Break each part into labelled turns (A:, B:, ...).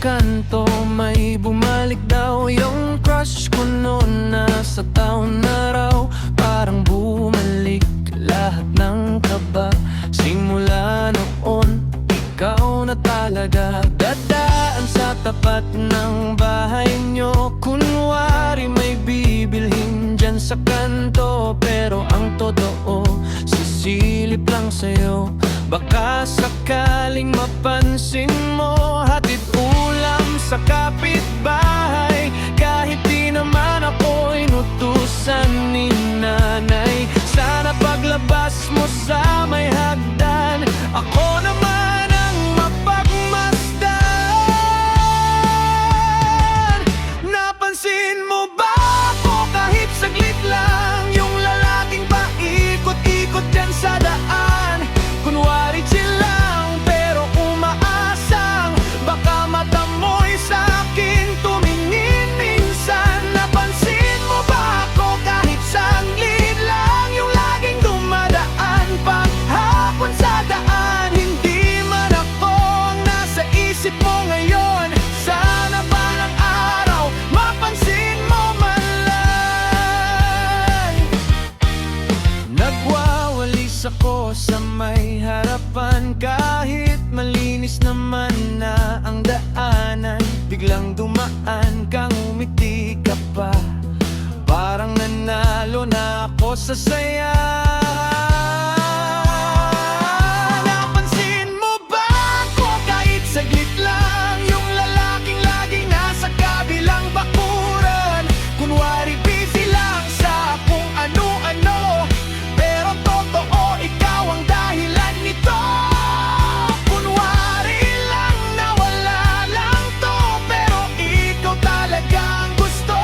A: kanto, may bumalik daw yung crush ko noon. Nasa taon na raw, parang bumalik lahat ng kaba. Simula noon, ikaw na talaga. Dadaan sa tapat ng bahay nyo, kunwari may bibilhin dyan sa kanto. Pero ang totoo, sisilip lang sa'yo. Baka sakaling mapansin mo, hatid ulam sa kapitbahay. Kahit di naman ako inutusan ni nanay. Sana paglabas mo sa may hagdan, ako naman ang mapagmasdan. Napansin mo ba ako kahit saglit lang? Yung lalaking paikot-ikot dyan sa daan, kunwari chill lang pero umaasang baka mata mo'y sa'kin tumingin minsan. Napansin mo ba ako kahit saglit lang? Yung laging dumadaan paghapon sa daan. Hindi man ako ang nasa isip mo ngayon. Sana balang araw mapansin mo man lang. Nagwawalis ako sa may harapan, kahit malinis naman na ang daanan. Biglang dumaan kang umiti ka pa, parang nanalo na ako sa saya. Napansin mo ba ako kahit saglit lang? Yung lalaking laging nasa kabilang bakuran, kunwari busy lang sa kung ano-ano. Pero totoo, ikaw ang dahilan nito. Kunwari lang na wala lang to, pero ikaw talaga ang gusto.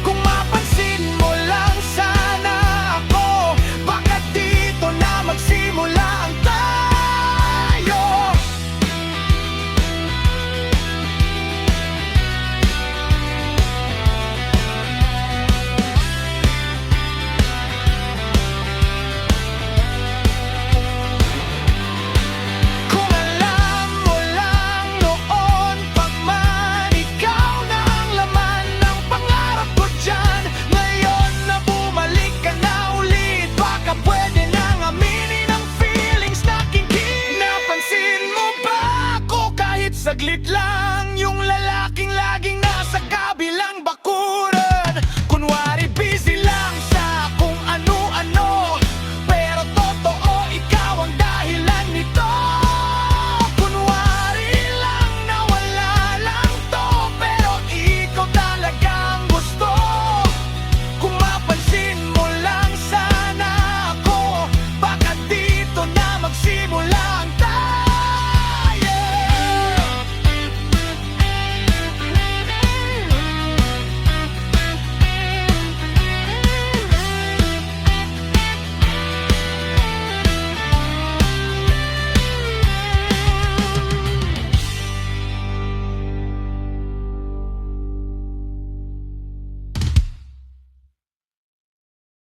A: Kung mapansin mo lang sana ako, baka dito na magsimula ang tayo. Kung alam mo lang noon pag man ikaw na ang laman ng pangarap ko dyan, ngayon na bumalik ka na ulit, baka pwede nang aminin ang feelings na kinkin. Napansin mo ba ako kahit saglit lang? Yung lalaking laging nasa kabilang